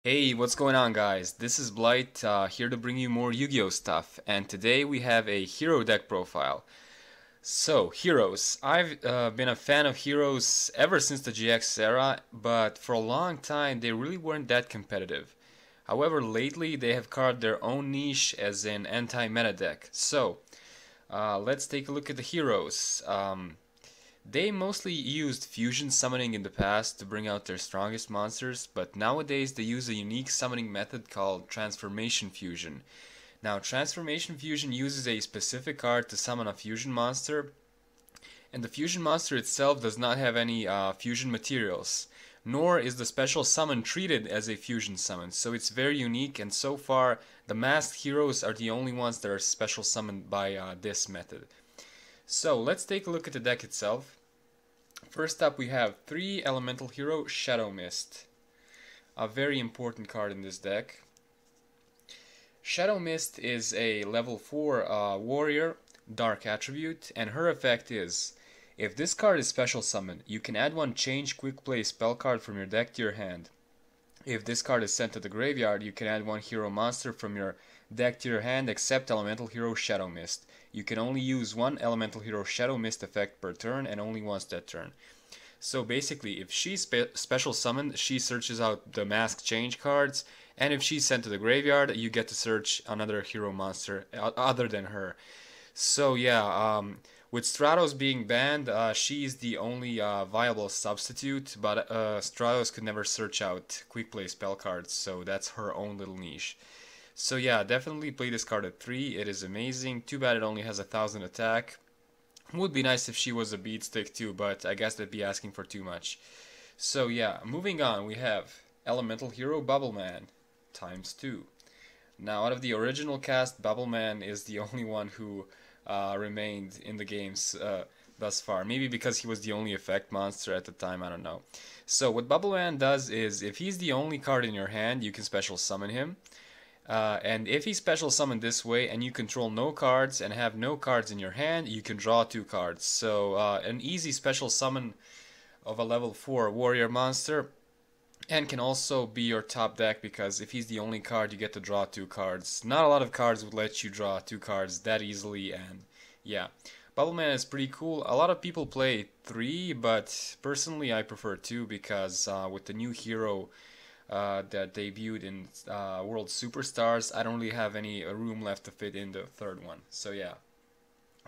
Hey, what's going on, guys? This is Blight, here to bring you more Yu-Gi-Oh stuff, and today we have a hero deck profile. So, heroes. I've been a fan of heroes ever since the GX era, but for a long time they really weren't that competitive. However, lately they have carved their own niche as an anti-meta deck. So, let's take a look at the heroes. They mostly used fusion summoning in the past to bring out their strongest monsters, but nowadays they use a unique summoning method called Transformation Fusion. Now, Transformation Fusion uses a specific card to summon a fusion monster, and the fusion monster itself does not have any fusion materials, nor is the special summon treated as a fusion summon, so it's very unique, and so far the masked heroes are the only ones that are special summoned by this method. So let's take a look at the deck itself. First up we have 3 Elemental Hero Shadow Mist, a very important card in this deck. Shadow Mist is a level 4 warrior, dark attribute, and her effect is, if this card is special summoned, you can add one change quick play spell card from your deck to your hand. If this card is sent to the graveyard, you can add one hero monster from your deck to your hand except Elemental Hero Shadow Mist. You can only use one Elemental Hero Shadow Mist effect per turn and only once that turn. So basically, if she's special summoned, she searches out the mask change cards, and if she's sent to the graveyard, you get to search another hero monster other than her. So yeah, with Stratos being banned, she's the only viable substitute, but Stratos could never search out quick play spell cards, so that's her own little niche. So yeah, definitely play this card at 3, it is amazing, too bad it only has 1000 attack. Would be nice if she was a beat stick too, but I guess that'd be asking for too much. So yeah, moving on, we have Elemental Hero Bubbleman times 2. Now, out of the original cast, Bubbleman is the only one who remained in the games thus far. Maybe because he was the only effect monster at the time, I don't know. So what Bubbleman does is, if he's the only card in your hand, you can special summon him. And if he's special summoned this way and you control no cards and have no cards in your hand, you can draw 2 cards. So an easy special summon of a level 4 warrior monster, and can also be your top deck because if he's the only card you get to draw 2 cards. Not a lot of cards would let you draw 2 cards that easily, and yeah. Bubbleman is pretty cool. A lot of people play 3, but personally I prefer 2 because with the new hero that debuted in World Superstars, I don't really have any room left to fit in the third one. So yeah.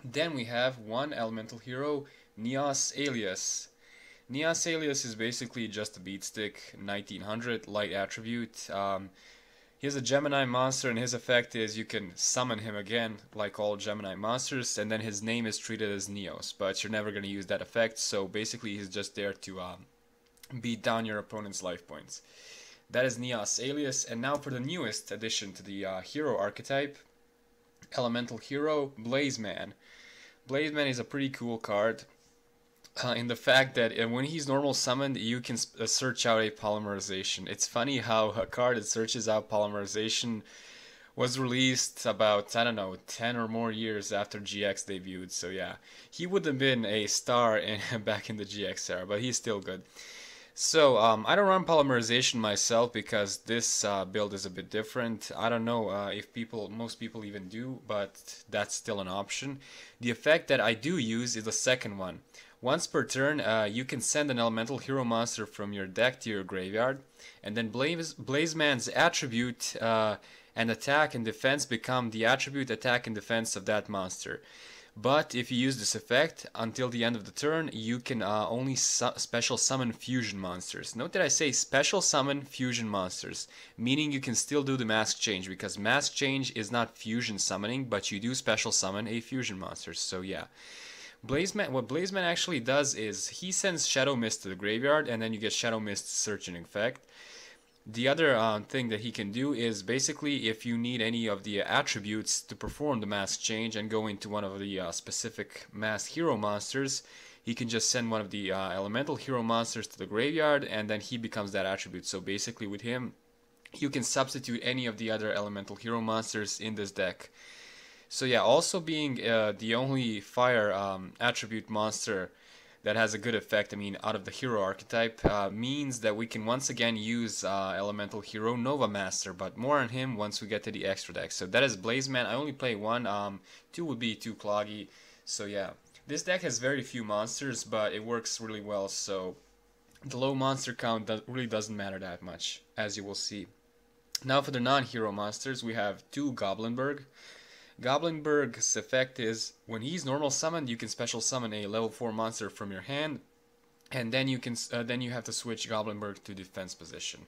Then we have one elemental hero, Neos Alius. Neos Alius is basically just a beatstick, 1900 light attribute. He is a Gemini monster, and his effect is you can summon him again, like all Gemini monsters, and then his name is treated as Neos, but you're never going to use that effect, so basically he's just there to beat down your opponent's life points. That is Neos Alius, and now for the newest addition to the hero archetype, Elemental Hero, Blazeman. Blazeman is a pretty cool card in the fact that when he's normal summoned, you can search out a polymerization. It's funny how a card that searches out polymerization was released about, I don't know, 10 or more years after GX debuted. So yeah, he would have been a star back in the GX era, but he's still good. So I don't run polymerization myself because this build is a bit different. I don't know if most people even do, but that's still an option. The effect that I do use is the second one. Once per turn, you can send an elemental hero monster from your deck to your graveyard, and then Blazeman's attribute and attack and defense become the attribute, attack, and defense of that monster. But if you use this effect, until the end of the turn, you can only special summon fusion monsters. Note that I say special summon fusion monsters, meaning you can still do the mask change, because mask change is not fusion summoning, but you do special summon a fusion monster, so yeah. What Blazeman actually does is he sends Shadow Mist to the graveyard, and then you get Shadow Mist searching effect. The other thing that he can do is basically if you need any of the attributes to perform the mask change and go into one of the specific mask hero monsters, he can just send one of the elemental hero monsters to the graveyard, and then he becomes that attribute. So basically with him, you can substitute any of the other elemental hero monsters in this deck. So yeah, also being the only fire attribute monster that has a good effect, I mean, out of the hero archetype, means that we can once again use elemental hero Nova Master, but more on him once we get to the extra deck. So that is Blazeman. I only play one, two would be too cloggy, so yeah. This deck has very few monsters, but it works really well, so the low monster count really doesn't matter that much, as you will see. Now for the non-hero monsters, we have two Goblindbergh. Goblindbergh's effect is, when he's normal summoned, you can special summon a level 4 monster from your hand, and then you have to switch Goblindbergh to defense position.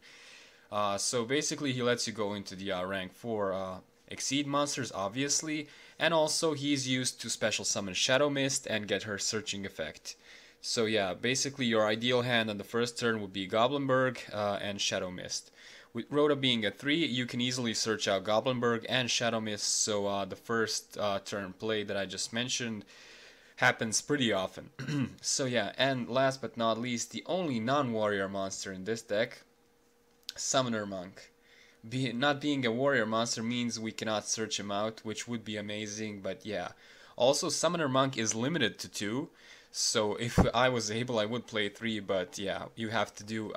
So basically he lets you go into the rank 4 exceed monsters, obviously, and also he's used to special summon Shadow Mist and get her searching effect. So yeah, basically your ideal hand on the first turn would be Goblindbergh and Shadow Mist. With Rhoda being a 3, you can easily search out Goblindbergh and Shadow Mist, so the first turn play that I just mentioned happens pretty often. So yeah, and last but not least, the only non-warrior monster in this deck, Summoner Monk. Not being a warrior monster means we cannot search him out, which would be amazing, but yeah. Also, Summoner Monk is limited to 2, so if I was able, I would play 3, but yeah, you have to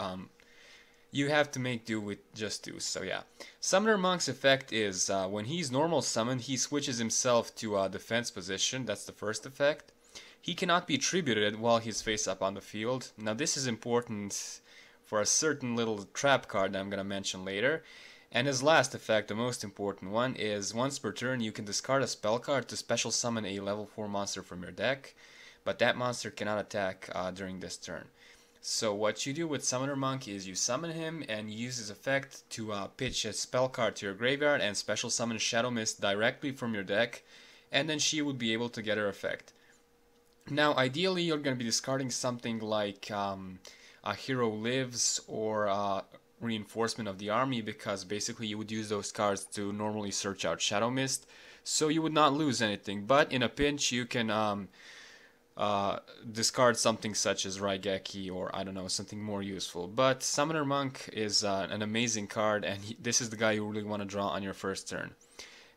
make do with just 2, so yeah. Summoner Monk's effect is, when he's normal summoned, he switches himself to defense position, that's the first effect. He cannot be tributed while he's face up on the field. Now this is important for a certain little trap card that I'm gonna mention later. And his last effect, the most important one, is once per turn you can discard a spell card to special summon a level 4 monster from your deck, but that monster cannot attack during this turn. So what you do with Summoner Monk is you summon him and use his effect to pitch a spell card to your graveyard and special summon Shadow Mist directly from your deck, and then she would be able to get her effect. Now ideally you're going to be discarding something like a Hero Lives or Reinforcement of the Army, because basically you would use those cards to normally search out Shadow Mist, so you would not lose anything, but in a pinch you can discard something such as Raigeki or I don't know, something more useful. But Summoner Monk is an amazing card, and this is the guy you really want to draw on your first turn.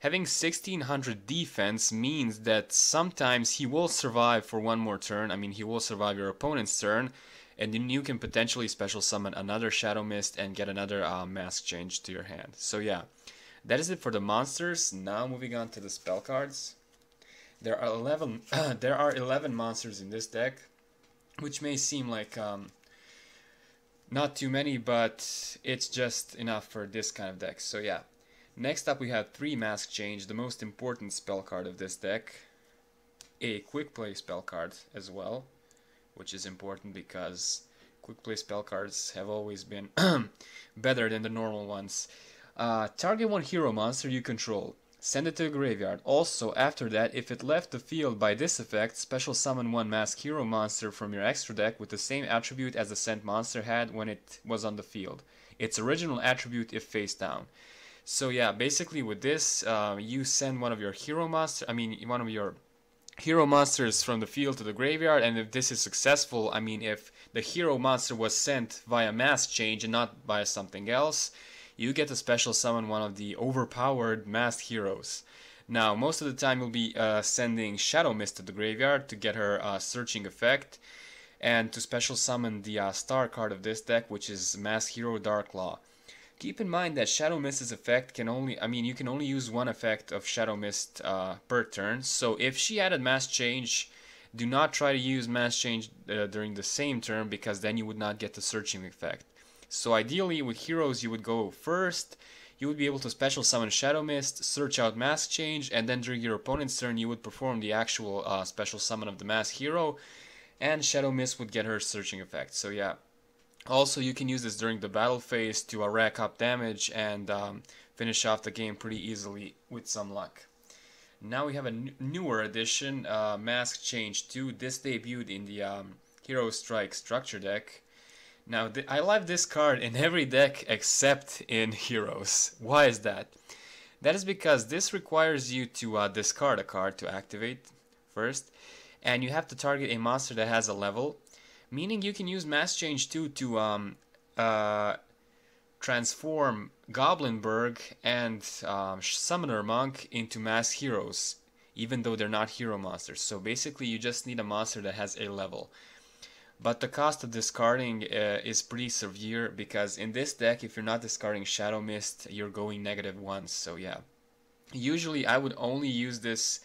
Having 1600 defense means that sometimes he will survive for one more turn. I mean, he will survive your opponent's turn, and then you can potentially special summon another Shadow Mist and get another mask change to your hand. So yeah, that is it for the monsters. Now moving on to the spell cards. There are 11 monsters in this deck, which may seem like not too many, but it's just enough for this kind of deck. So yeah, next up we have 3 mask change, the most important spell card of this deck, a quick play spell card as well, which is important because quick play spell cards have always been better than the normal ones. Target one hero monster you control. Send it to the graveyard. Also, after that, if it left the field by this effect, special summon one masked hero monster from your extra deck with the same attribute as the sent monster had when it was on the field. Its original attribute if face down. So yeah, basically with this, you send one of your hero monsters from the field to the graveyard, and if this is successful, I mean if the hero monster was sent via mask change and not via something else, you get to special summon one of the overpowered masked heroes. Now, most of the time you'll be sending Shadow Mist to the graveyard to get her searching effect, and to special summon the star card of this deck, which is Masked Hero Dark Law. Keep in mind that Shadow Mist's effect can only, you can only use one effect of Shadow Mist per turn, so if she added Mask Change, do not try to use Mask Change during the same turn, because then you would not get the searching effect. So ideally with heroes you would go first, you would be able to special summon Shadow Mist, search out Mask Change, and then during your opponent's turn you would perform the actual special summon of the Masked Hero, and Shadow Mist would get her searching effect. So yeah. Also you can use this during the battle phase to rack up damage and finish off the game pretty easily with some luck. Now we have a newer addition, Mask Change 2. This debuted in the Hero Strike structure deck. Now, I love this card in every deck except in Heroes. Why is that? That is because this requires you to discard a card to activate first, and you have to target a monster that has a level, meaning you can use Mask Change 2 to transform Goblindbergh and Summoner Monk into masked heroes, even though they're not hero monsters. So basically you just need a monster that has a level. But the cost of discarding is pretty severe, because in this deck, if you're not discarding Shadow Mist, you're going -1. So yeah, usually I would only use this.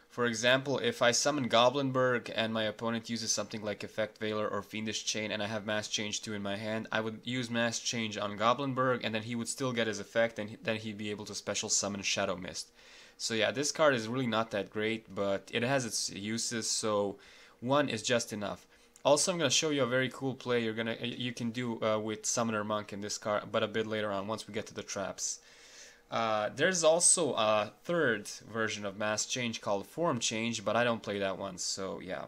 For example, if I summon Goblindbergh and my opponent uses something like Effect Veiler or Fiendish Chain and I have Mass Change 2 in my hand, I would use Mass Change on Goblindbergh, and then he would still get his effect, and then he'd be able to special summon Shadow Mist. So yeah, this card is really not that great, but it has its uses, so 1 is just enough. Also, I'm going to show you a very cool play you can do with Summoner Monk in this card, but a bit later on, once we get to the traps. There's also a third version of Mass Change called Form Change, but I don't play that one, so yeah.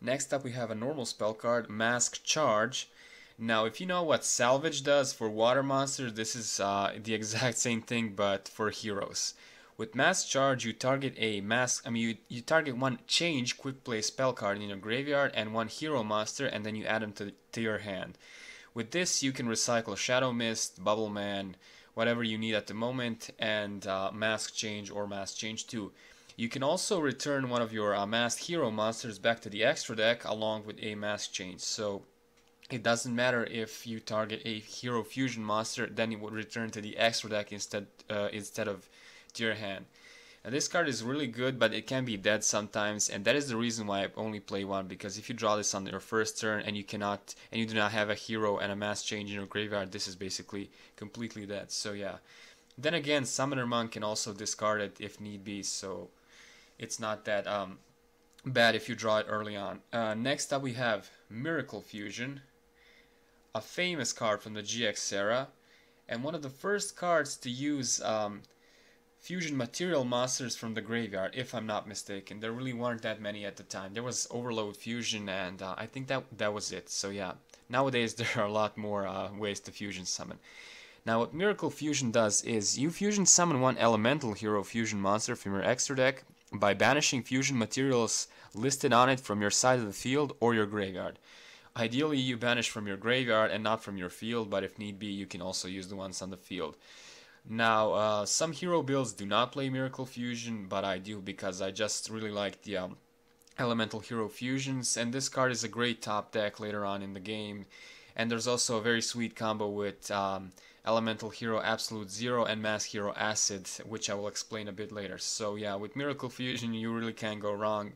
Next up we have a normal spell card, Mask Charge. Now, if you know what Salvage does for water monsters, this is the exact same thing, but for heroes. With Mask Charge, you target you target one change quick play spell card in your graveyard and one hero monster, and then you add them to your hand. With this, you can recycle Shadow Mist, Bubbleman, whatever you need at the moment, and Mask Change or Mask Change 2. You can also return one of your Masked Hero monsters back to the extra deck along with a Mask Change. So it doesn't matter if you target a Hero Fusion monster, then it would return to the extra deck instead of to your hand. Now, this card is really good, but it can be dead sometimes, and that is the reason why I only play one, because if you draw this on your first turn and you do not have a hero and a Mass Change in your graveyard, this is basically completely dead. So yeah. Then again, Summoner Monk can also discard it if need be, so it's not that bad if you draw it early on. Next up we have Miracle Fusion, a famous card from the GX era, and one of the first cards to use fusion material monsters from the graveyard, if I'm not mistaken. There really weren't that many at the time. There was Overload Fusion, and I think that was it. So yeah, nowadays there are a lot more ways to fusion summon. Now what Miracle Fusion does is you fusion summon one elemental hero fusion monster from your extra deck by banishing fusion materials listed on it from your side of the field or your graveyard. Ideally you banish from your graveyard and not from your field, but if need be you can also use the ones on the field. Now, some hero builds do not play Miracle Fusion, but I do because I just really like the Elemental Hero Fusions, and this card is a great top deck later on in the game. And there's also a very sweet combo with Elemental Hero Absolute Zero and Mass Hero Acid, which I will explain a bit later. So yeah, with Miracle Fusion you really can't go wrong.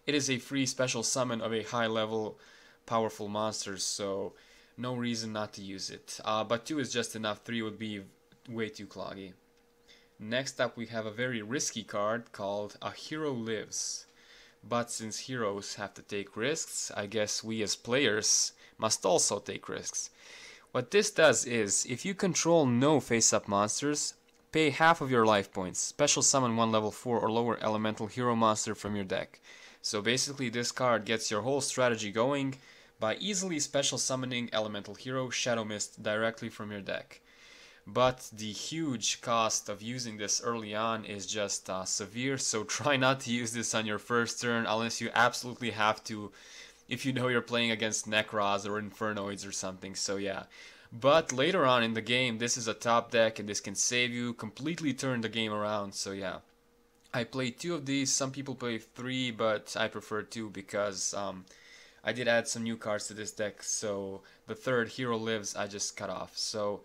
It is a free special summon of a high level powerful monster, so no reason not to use it. But 2 is just enough, 3 would be way too cloggy. Next up we have a very risky card called A Hero Lives. But since heroes have to take risks, I guess we as players must also take risks. What this does is, if you control no face-up monsters, pay half of your life points, special summon one level 4 or lower elemental hero monster from your deck. So basically this card gets your whole strategy going by easily special summoning elemental hero Shadow Mist directly from your deck. But the huge cost of using this early on is just severe, so try not to use this on your first turn unless you absolutely have to, if you know you're playing against Necros or Infernoids or something, so yeah. But later on in the game, this is a top deck and this can save you, completely turn the game around, so yeah. I played 2 of these, some people play 3, but I prefer 2 because I did add some new cards to this deck, so the third, Hero Lives, I just cut off. So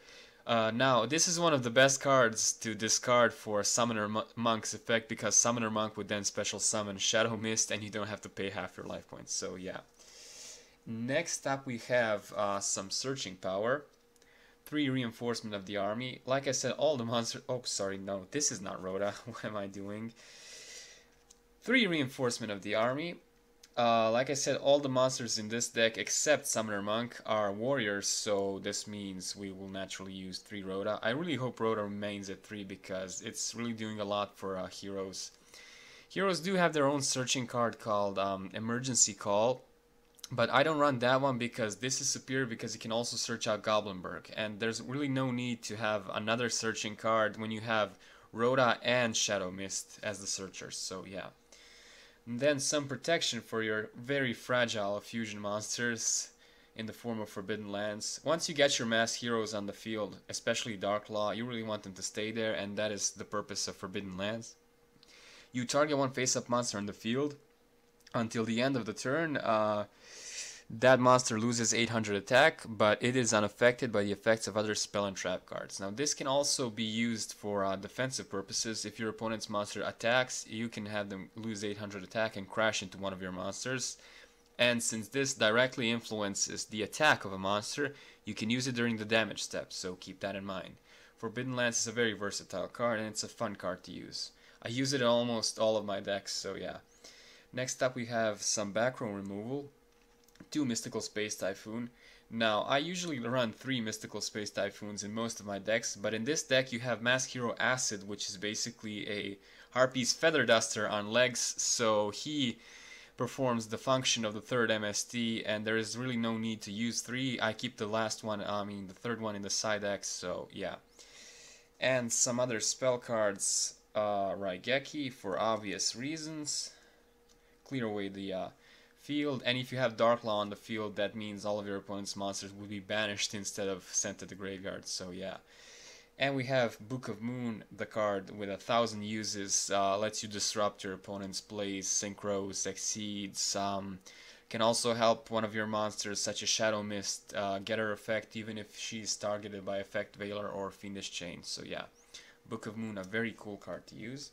now, this is one of the best cards to discard for Summoner Monk's effect, because Summoner Monk would then special summon Shadow Mist and you don't have to pay half your life points, so yeah. Next up we have some Searching Power. 3 Reinforcement of the Army. Like I said, all the monsters... Oh, sorry, no, this is not Rhoda. What am I doing? 3 Reinforcement of the Army. Like I said, all the monsters in this deck except Summoner Monk are warriors, so this means we will naturally use 3 Rhoda. I really hope Rhoda remains at 3 because it's really doing a lot for heroes. Heroes do have their own searching card called Emergency Call, but I don't run that one because this is superior because you can also search out Goblindbergh, and there's really no need to have another searching card when you have Rhoda and Shadow Mist as the searchers, so yeah. And then some protection for your very fragile fusion monsters in the form of Forbidden Lands. Once you get your mass heroes on the field, especially Dark Law, you really want them to stay there, and that is the purpose of Forbidden Lands. You target one face-up monster on the field, until the end of the turn, that monster loses 800 attack, but it is unaffected by the effects of other spell and trap cards. Now this can also be used for defensive purposes. If your opponent's monster attacks, you can have them lose 800 attack and crash into one of your monsters. And since this directly influences the attack of a monster, you can use it during the damage step, so keep that in mind. Forbidden Lance is a very versatile card, and it's a fun card to use. I use it in almost all of my decks, so yeah. Next up we have some back row removal. 2 Mystical Space Typhoon. Now, I usually run 3 Mystical Space Typhoons in most of my decks, but in this deck you have Mask Hero Acid, which is basically a Harpy's Feather Duster on legs, so he performs the function of the third MST, and there is really no need to use 3. I keep the last one, the third one in the side X, so yeah. And some other spell cards, Raigeki for obvious reasons. Clear away the field, and if you have Dark Law on the field, that means all of your opponent's monsters will be banished instead of sent to the graveyard, so yeah. And we have Book of Moon, the card with 1,000 uses, lets you disrupt your opponent's plays, synchros, exceeds, can also help one of your monsters, such as Shadow Mist, get her effect even if she's targeted by Effect Veiler or Fiendish Chain, so yeah. Book of Moon, a very cool card to use.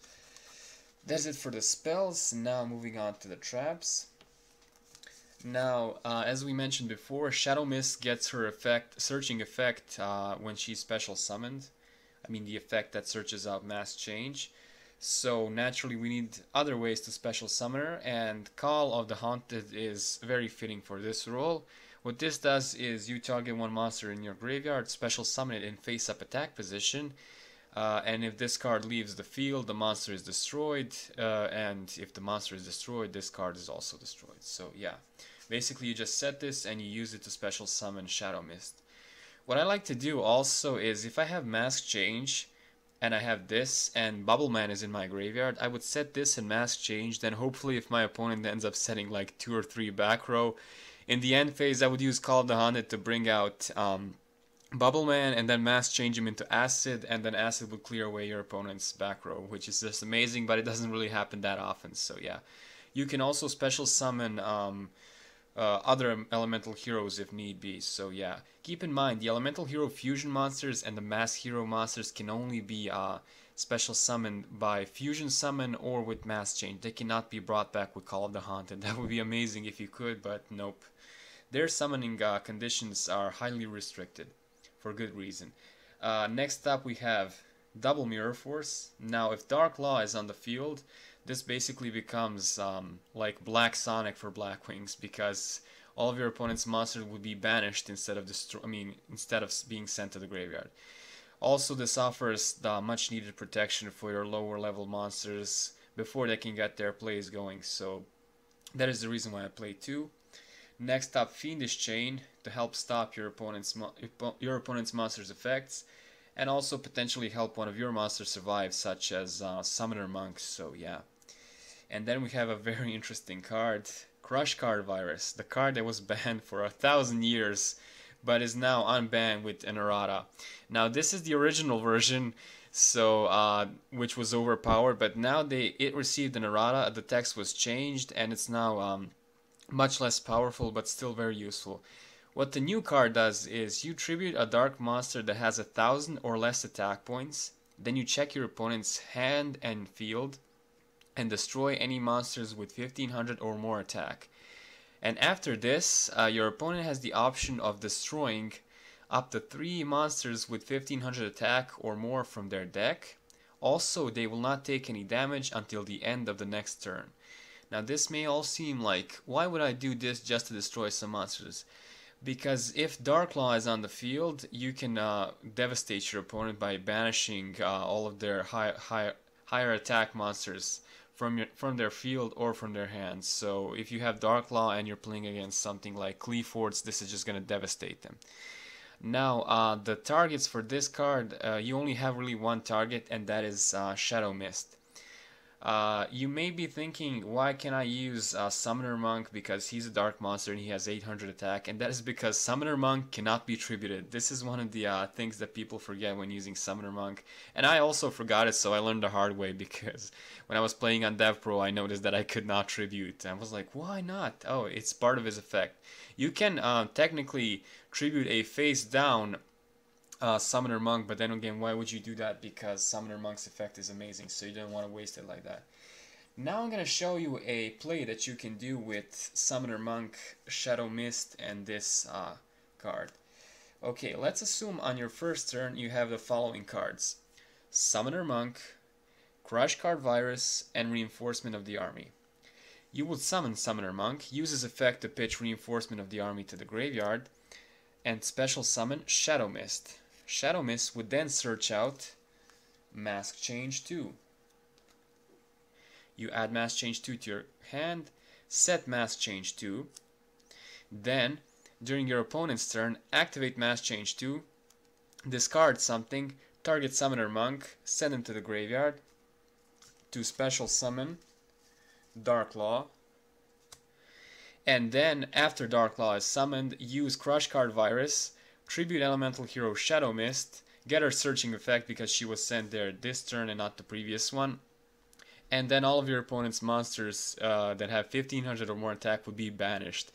That's it for the spells. Now moving on to the traps. Now, as we mentioned before, Shadow Mist gets her searching effect when she's special summoned. I mean the effect that searches out Mass Change. So naturally we need other ways to special summon her, and Call of the Haunted is very fitting for this role. What this does is you target one monster in your graveyard, special summon it in face-up attack position, and if this card leaves the field, the monster is destroyed, and if the monster is destroyed, this card is also destroyed. So yeah. Basically, you just set this and you use it to special summon Shadow Mist. What I like to do also is, if I have Mask Change and I have this and Bubbleman is in my graveyard, I would set this and Mask Change, then hopefully if my opponent ends up setting like 2 or 3 back row, in the end phase I would use Call of the Haunted to bring out Bubbleman and then Mask Change him into Acid, and then Acid would clear away your opponent's back row, which is just amazing, but it doesn't really happen that often, so yeah. You can also special summon other elemental heroes if need be, so yeah. Keep in mind, the elemental hero fusion monsters and the mask hero monsters can only be special summoned by fusion summon or with mass change. They cannot be brought back with Call of the Haunted. That would be amazing if you could, but nope. Their summoning conditions are highly restricted, for good reason. Next up we have Double Mirror Force. Now if Dark Law is on the field, this basically becomes like Black Sonic for Black Wings, because all of your opponent's monsters would be banished instead of being sent to the graveyard. Also, this offers the much needed protection for your lower level monsters before they can get their plays going, so that is the reason why I play 2. Next up, Fiendish Chain to help stop your opponent's monster's effects, and also potentially help one of your monsters survive, such as Summoner Monk, so yeah. And then we have a very interesting card, Crush Card Virus, the card that was banned for 1,000 years, but is now unbanned with an errata. Now this is the original version, so which was overpowered, but now it received an errata, the text was changed, and it's now much less powerful, but still very useful. What the new card does is you tribute a dark monster that has 1,000 or less attack points, then you check your opponent's hand and field, and destroy any monsters with 1,500 or more attack. And after this, your opponent has the option of destroying up to 3 monsters with 1,500 attack or more from their deck. Also, they will not take any damage until the end of the next turn. Now this may all seem like, why would I do this just to destroy some monsters? Because if Dark Law is on the field, you can devastate your opponent by banishing all of their higher attack monsters from their field or from their hands. So if you have Dark Law and you're playing against something like Cleafords, this is just going to devastate them. Now the targets for this card, you only have really one target, and that is Shadow Mist. You may be thinking, why can I use Summoner Monk, because he's a dark monster and he has 800 attack, and that is because Summoner Monk cannot be tributed. This is one of the things that people forget when using Summoner Monk, and I also forgot it, so I learned the hard way, because when I was playing on Dev Pro, I noticed that I could not tribute. I was like, why not? Oh, it's part of his effect. You can technically tribute a face down Summoner Monk, but then again, why would you do that? Because Summoner Monk's effect is amazing, so you don't want to waste it like that. Now I'm going to show you a play that you can do with Summoner Monk, Shadow Mist, and this card. Okay, let's assume on your first turn you have the following cards: Summoner Monk, Crush Card Virus, and Reinforcement of the Army. You would summon Summoner Monk, use his effect to pitch Reinforcement of the Army to the graveyard, and special summon Shadow Mist. Shadow Mist would then search out Mask Change 2. You add Mask Change 2 to your hand, set Mask Change 2. Then, during your opponent's turn, activate Mask Change 2, discard something, target Summoner Monk, send him to the graveyard, to special summon Dark Law. And then, after Dark Law is summoned, use Crush Card Virus, tribute Elemental Hero Shadow Mist, get her searching effect because she was sent there this turn and not the previous one, and then all of your opponent's monsters that have 1500 or more attack would be banished.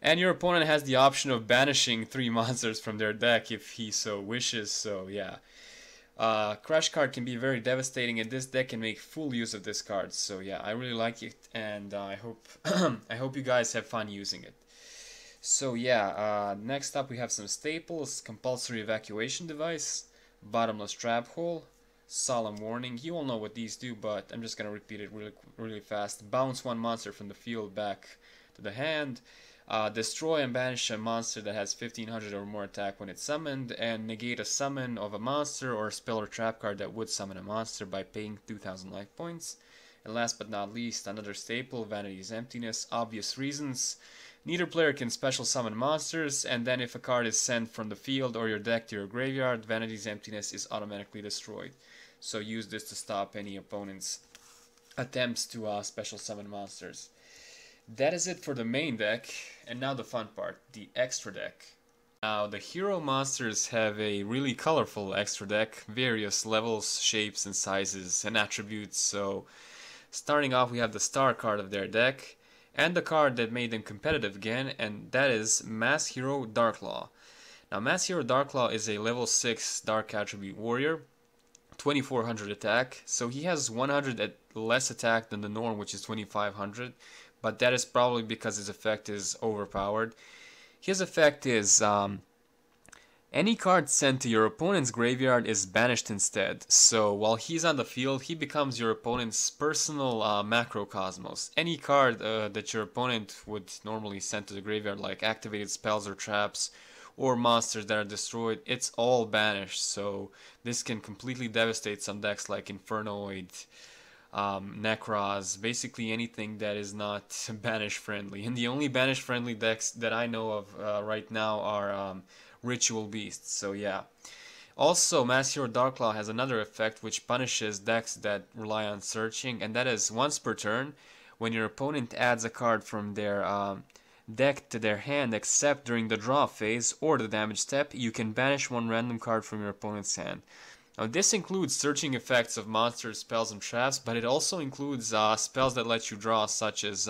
And your opponent has the option of banishing 3 monsters from their deck if he so wishes, so yeah. Crush card can be very devastating, and this deck can make full use of this card, so yeah, I really like it, and I hope I hope you guys have fun using it. So yeah, next up we have some staples: Compulsory Evacuation Device, Bottomless Trap Hole, Solemn Warning. You all know what these do, but I'm just gonna repeat it really fast. Bounce 1 monster from the field back to the hand, destroy and banish a monster that has 1500 or more attack when it's summoned, and negate a summon of a monster or a spell or trap card that would summon a monster by paying 2000 life points. And last but not least, another staple, Vanity's Emptiness. Obvious reasons. Neither player can special summon monsters, and then if a card is sent from the field or your deck to your graveyard, Vanity's Emptiness is automatically destroyed. So use this to stop any opponent's attempts to special summon monsters. That is it for the main deck, and now the fun part, the extra deck. Now the hero monsters have a really colorful extra deck, various levels, shapes and sizes and attributes. So starting off we have the star card of their deck, and the card that made them competitive again, and that is Mass Hero Darklaw. Now Mass Hero Darklaw is a level 6 dark attribute warrior, 2400 attack, so he has 100 less attack than the norm, which is 2500, but that is probably because his effect is overpowered. His effect is any card sent to your opponent's graveyard is banished instead. So while he's on the field, he becomes your opponent's personal macrocosmos. Any card that your opponent would normally send to the graveyard, like activated spells or traps, or monsters that are destroyed, it's all banished. So this can completely devastate some decks like Infernoid, Necros, basically anything that is not banish friendly. And the only banish friendly decks that I know of right now are Ritual Beasts, so yeah. Also, Mass Hero Darklaw has another effect which punishes decks that rely on searching, and that is once per turn, when your opponent adds a card from their deck to their hand except during the draw phase or the damage step, you can banish 1 random card from your opponent's hand. Now this includes searching effects of monsters, spells, and traps, but it also includes spells that let you draw, such as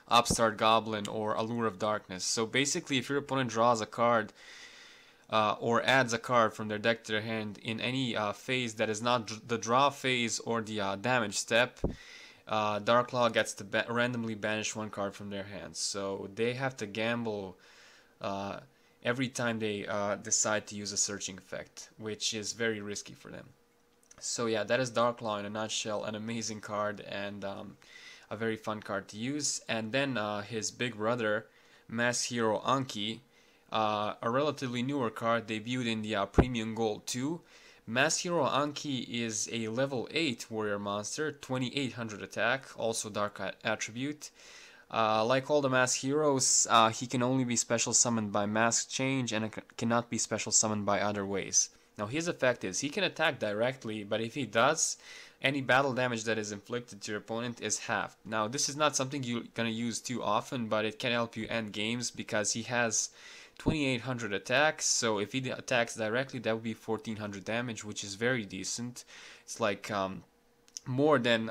Upstart Goblin or Allure of Darkness. So basically, if your opponent draws a card or adds a card from their deck to their hand in any phase that is not the draw phase or the damage step, Darklaw gets to randomly banish 1 card from their hands. So they have to gamble every time they decide to use a searching effect, which is very risky for them. So yeah, that is Darklaw in a nutshell, an amazing card and a very fun card to use. And then his big brother, Mass Hero Anki, a relatively newer card, debuted in the Premium Gold 2. Mass Hero Anki is a level 8 warrior monster, 2800 attack, also dark attribute. Like all the Mass Heroes, he can only be special summoned by Mask Change and cannot be special summoned by other ways. Now his effect is he can attack directly, but if he does, any battle damage that is inflicted to your opponent is halved. Now this is not something you're gonna use too often, but it can help you end games because he has 2800 attacks, so if he attacks directly, that would be 1400 damage, which is very decent. It's like more than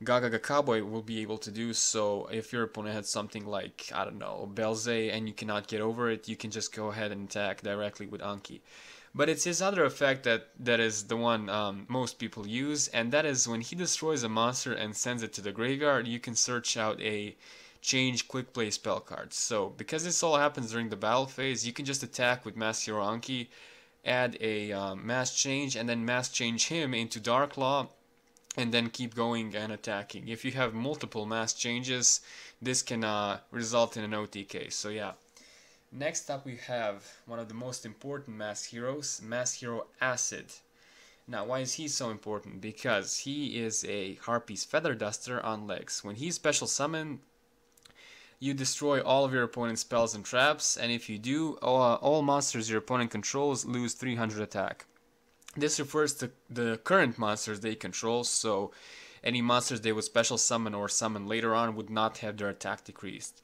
Gaga Cowboy will be able to do. So if your opponent had something like, I don't know, Belze, and you cannot get over it, you can just go ahead and attack directly with Anki. But it's his other effect that is the one most people use, and that is when he destroys a monster and sends it to the graveyard, you can search out a change quick play spell cards. So because this all happens during the battle phase, you can just attack with Mass Hero Anki, add a mass change, and then mass change him into Dark Law, and then keep going and attacking. If you have multiple mass changes, this can result in an OTK. So yeah. Next up we have one of the most important mass heroes, Mass Hero Acid. Now why is he so important? Because he is a Harpy's Feather Duster on legs. When he's special summoned, you destroy all of your opponent's spells and traps, and if you do, all monsters your opponent controls lose 300 attack. This refers to the current monsters they control, so any monsters they would special summon or summon later on would not have their attack decreased.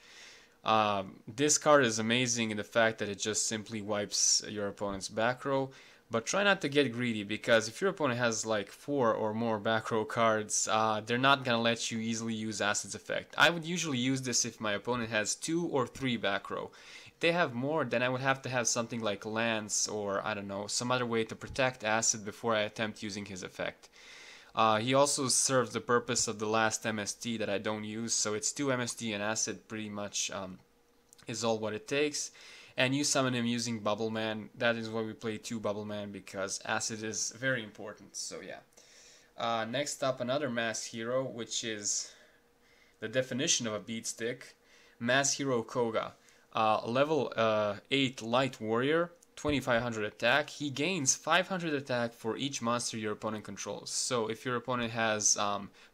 This card is amazing in the fact that it just simply wipes your opponent's back row, but try not to get greedy, because if your opponent has like 4 or more back row cards, they're not gonna let you easily use Acid's effect. I would usually use this if my opponent has 2 or 3 back row. If they have more, then I would have to have something like Lance or, I don't know, some other way to protect Acid before I attempt using his effect. He also serves the purpose of the last MST that I don't use, so it's 2 MST and Acid pretty much is all what it takes. And you summon him using Bubbleman. That is why we play 2 Bubbleman, because Acid is very important, so yeah. Next up, another mass hero, which is the definition of a beat stick, Mass Hero Koga. Level 8 Light Warrior, 2500 attack. He gains 500 attack for each monster your opponent controls. So if your opponent has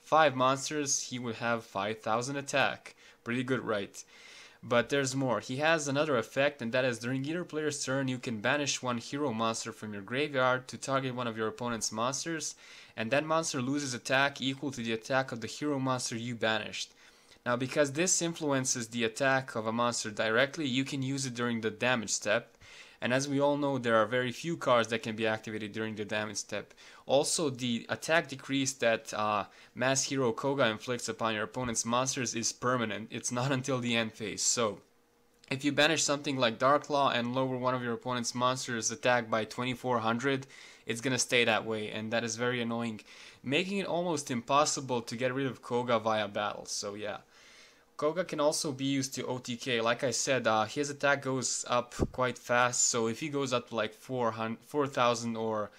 5 monsters, he would have 5000 attack. Pretty good, right? But there's more. He has another effect, and that is during either player's turn, you can banish one hero monster from your graveyard to target one of your opponent's monsters, and that monster loses attack equal to the attack of the hero monster you banished. Now, because this influences the attack of a monster directly, you can use it during the damage step. And as we all know, there are very few cards that can be activated during the damage step. Also, the attack decrease that Mass Hero Koga inflicts upon your opponent's monsters is permanent. It's not until the end phase. So, if you banish something like Dark Law and lower one of your opponent's monsters' attack by 2400, it's gonna stay that way, and that is very annoying, making it almost impossible to get rid of Koga via battle. So yeah. Koga can also be used to OTK. Like I said, his attack goes up quite fast, so if he goes up to like 4000 or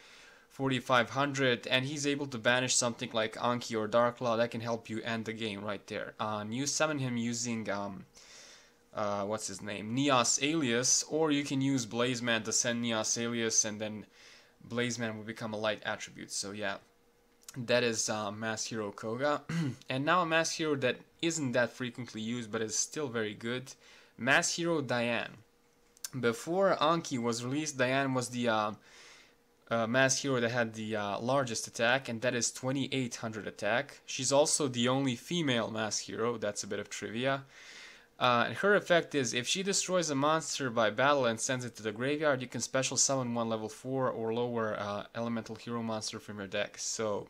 4500 and he's able to banish something like Anki or Dark Law, that can help you end the game right there. You summon him using what's his name, Neos Alius, or you can use Blazeman to send Neos Alius, and then Blazeman will become a light attribute. So yeah, that is Mass Hero Koga. And now a Mass Hero that isn't that frequently used but is still very good, Mass Hero Dian. Before Anki was released, Dian was the Mass Hero that had the largest attack, and that is 2800 attack. She's also the only female Mass Hero, that's a bit of trivia. And her effect is, if she destroys a monster by battle and sends it to the graveyard, you can special summon one level 4 or lower elemental hero monster from your deck. So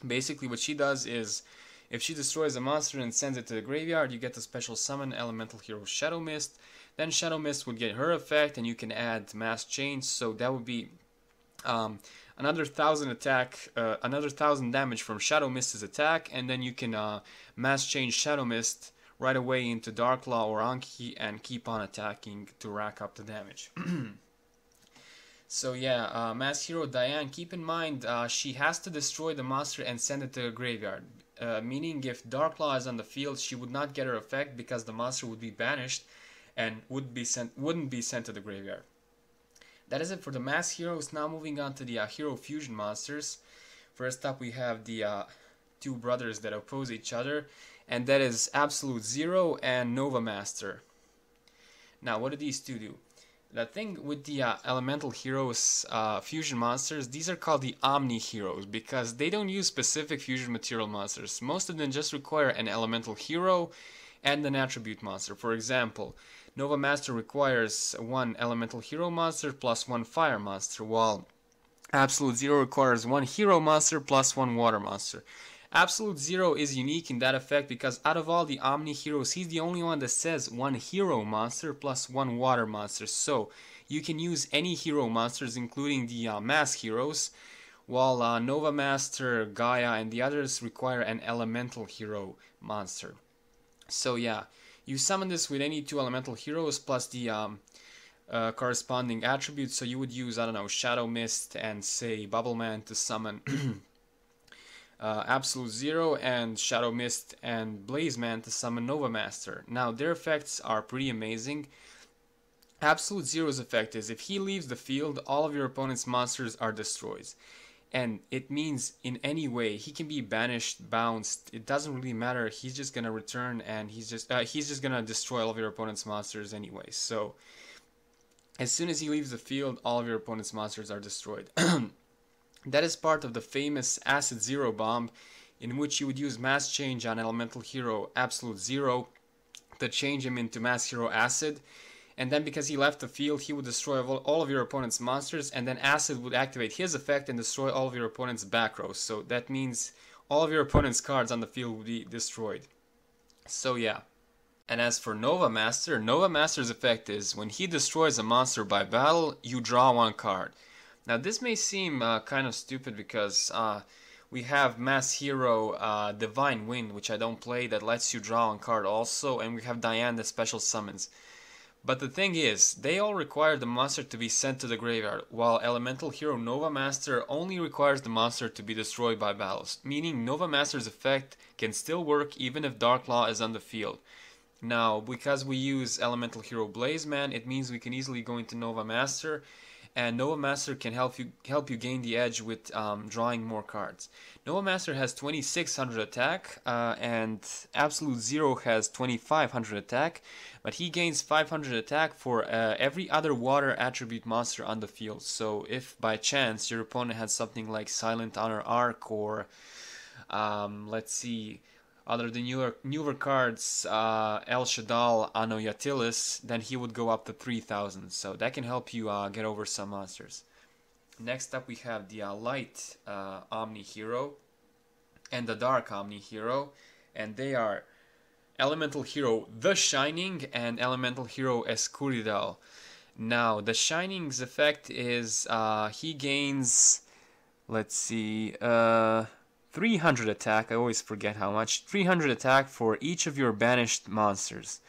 basically what she does is, if she destroys a monster and sends it to the graveyard, you get to special summon elemental hero Shadow Mist. Then Shadow Mist would get her effect, and you can add mass change, so that would be another 1000 attack, another 1000 damage from Shadow Mist's attack, and then you can mass change Shadow Mist right away into Dark Law or Anki and keep on attacking to rack up the damage. So yeah, Mass Hero Dian, keep in mind she has to destroy the monster and send it to the graveyard. Meaning if Dark Law is on the field, she would not get her effect because the monster would be banished and wouldn't be sent to the graveyard. That is it for the Mass Heroes. Now moving on to the Hero Fusion monsters. First up we have the two brothers that oppose each other, and that is Absolute Zero and Nova Master. Now what do these two do? The thing with the elemental heroes fusion monsters, these are called the Omni heroes because they don't use specific fusion material monsters. Most of them just require an elemental hero and an attribute monster. For example, Nova Master requires one elemental hero monster plus one fire monster, while Absolute Zero requires one hero monster plus one water monster. Absolute Zero is unique in that effect because out of all the Omni heroes, he's the only one that says one hero monster plus one water monster. So you can use any hero monsters, including the mass heroes, while Nova Master, Gaia, and the others require an elemental hero monster. So yeah, you summon this with any two elemental heroes plus the corresponding attributes. So you would use, I don't know, Shadow Mist and say Bubbleman to summon Absolute Zero, and Shadow Mist and Blazeman to summon Nova Master. Now their effects are pretty amazing. Absolute Zero's effect is if he leaves the field, all of your opponent's monsters are destroyed. And it means in any way he can be banished, bounced. It doesn't really matter. He's just gonna return, and he's just gonna destroy all of your opponent's monsters anyway. So as soon as he leaves the field, all of your opponent's monsters are destroyed. That is part of the famous Acid Zero bomb, in which you would use mass change on elemental hero Absolute Zero to change him into mass hero Acid. And then because he left the field, he would destroy all of your opponent's monsters, and then Acid would activate his effect and destroy all of your opponent's back rows. So that means all of your opponent's cards on the field would be destroyed. So yeah. And as for Nova Master's effect is when he destroys a monster by battle, you draw one card. Now this may seem kind of stupid because we have Mass Hero Divine Wind, which I don't play, that lets you draw one card also, and we have Dian that special summons. But the thing is, they all require the monster to be sent to the graveyard, while Elemental Hero Nova Master only requires the monster to be destroyed by battles, meaning Nova Master's effect can still work even if Dark Law is on the field. Now, because we use Elemental Hero Blazeman, it means we can easily go into Nova Master, and Nova Master can help you gain the edge with drawing more cards. Nova Master has 2600 attack, and Absolute Zero has 2500 attack, but he gains 500 attack for every other water attribute monster on the field. So if by chance your opponent has something like Silent Honor Arc or let's see, other than newer cards, El Shadal, Anno Yatilis, then he would go up to 3000. So that can help you get over some monsters. Next up we have the Light Omni Hero and the Dark Omni Hero. And they are Elemental Hero The Shining and Elemental Hero Escuridao. Now, The Shining's effect is he gains, let's see, 300 attack, I always forget how much, 300 attack for each of your banished monsters.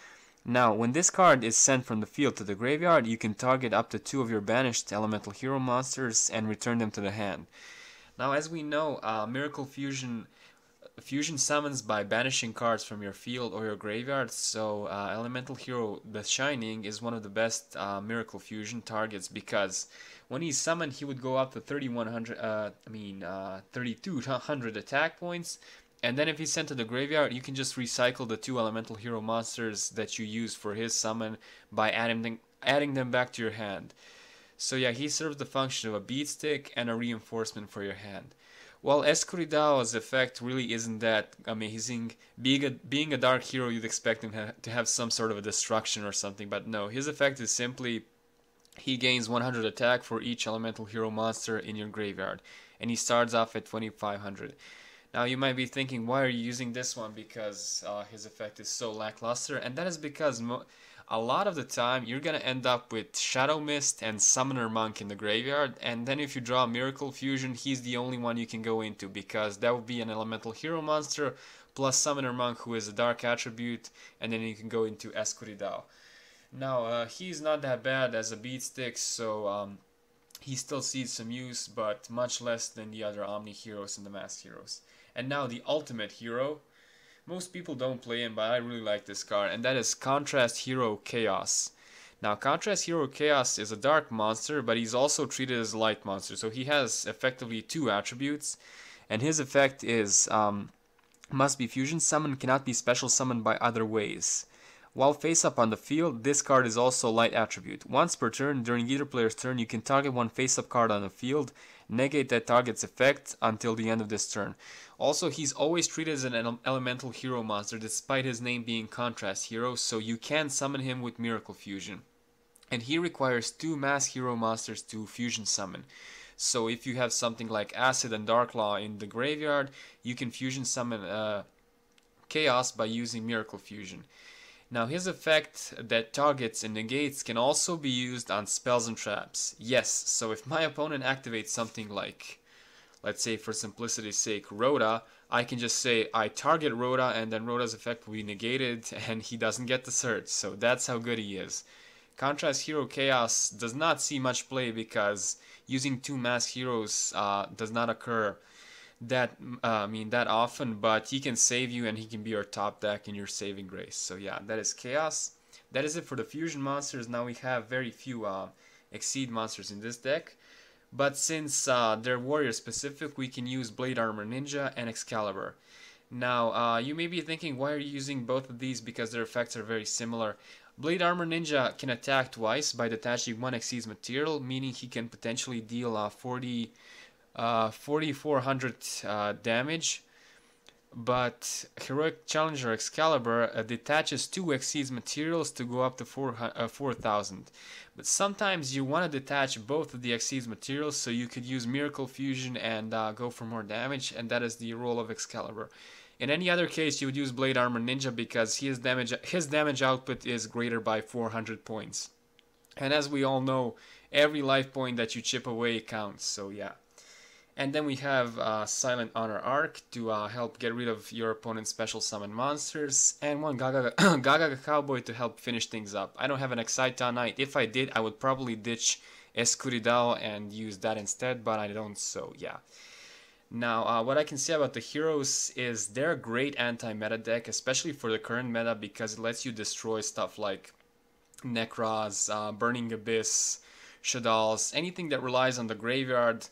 Now, when this card is sent from the field to the graveyard, you can target up to 2 of your banished Elemental Hero monsters and return them to the hand. Now, as we know, Miracle Fusion summons by banishing cards from your field or your graveyard, so Elemental Hero The Shining is one of the best Miracle Fusion targets because when he's summoned, he would go up to 3200 attack points, and then if he's sent to the graveyard, you can just recycle the 2 Elemental Hero monsters that you used for his summon by adding them back to your hand. So yeah, he serves the function of a beat stick and a reinforcement for your hand. While Escuridao's effect really isn't that amazing, being a dark hero, you'd expect him to have some sort of a destruction or something, but no, his effect is simply he gains 100 attack for each Elemental Hero monster in your graveyard, and he starts off at 2500. Now you might be thinking, why are you using this one? Because his effect is so lackluster, and that is because a lot of the time you're gonna end up with Shadow Mist and Summoner Monk in the graveyard, and then if you draw Miracle Fusion, he's the only one you can go into because that would be an Elemental Hero monster plus Summoner Monk, who is a dark attribute, and then you can go into Escuridao. Now he's not that bad as a beat stick, so he still sees some use, but much less than the other Omni heroes and the Masked heroes. And now the ultimate hero. Most people don't play him, but I really like this card, and that is Contrast Hero Chaos. Now, Contrast Hero Chaos is a dark monster, but he's also treated as a light monster, so he has effectively 2 attributes, and his effect is must be fusion summoned, cannot be special summoned by other ways. While face up on the field, this card is also light attribute. Once per turn, during either player's turn, you can target one face up card on the field, negate that target's effect until the end of this turn. Also, he's always treated as an elemental hero monster despite his name being Contrast Hero, so you can summon him with Miracle Fusion. And he requires 2 mass hero monsters to fusion summon. So if you have something like Acid and Darklaw in the graveyard, you can fusion summon Chaos by using Miracle Fusion. Now his effect that targets and negates can also be used on spells and traps. Yes, so if my opponent activates something like, let's say for simplicity's sake, Rhoda, I can just say I target Rhoda and then Rhoda's effect will be negated and he doesn't get the surge. So that's how good he is. Contrast Hero Chaos does not see much play because using 2 mass heroes does not occur that often, but he can save you and he can be your top deck in your saving grace. So yeah, that is Chaos. That is it for the fusion monsters. Now we have very few Exceed monsters in this deck, but since they're warrior specific, we can use Blade Armor Ninja and Excalibur. Now you may be thinking, why are you using both of these? Because their effects are very similar. Blade Armor Ninja can attack twice by detaching 1 Exceed material, meaning he can potentially deal 4,400 damage, but Heroic Challenger Excalibur detaches 2 Exceeds materials to go up to 4,000. But sometimes you want to detach both of the Exceeds materials, so you could use Miracle Fusion and go for more damage, and that is the role of Excalibur. In any other case, you would use Blade Armor Ninja because his damage output is greater by 400 points. And as we all know, every life point that you chip away counts, so yeah. And then we have Silent Honor Arc to help get rid of your opponent's special summon monsters, and one Gaga Cowboy to help finish things up. I don't have an Excita Knight. If I did, I would probably ditch Escuridao and use that instead, but I don't, so yeah. Now, what I can say about the heroes is they're a great anti-meta deck, especially for the current meta, because it lets you destroy stuff like Nekroz, Burning Abyss, Shaddolls, anything that relies on the graveyard.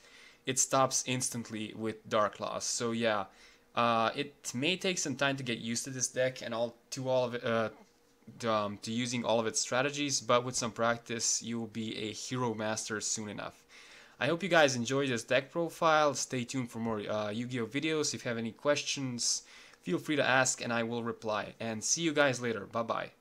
It stops instantly with Darklaws. So yeah, it may take some time to get used to this deck and to using all of its strategies, but with some practice, you will be a hero master soon enough. I hope you guys enjoyed this deck profile. Stay tuned for more Yu-Gi-Oh videos. If you have any questions, feel free to ask and I will reply. And see you guys later. Bye bye.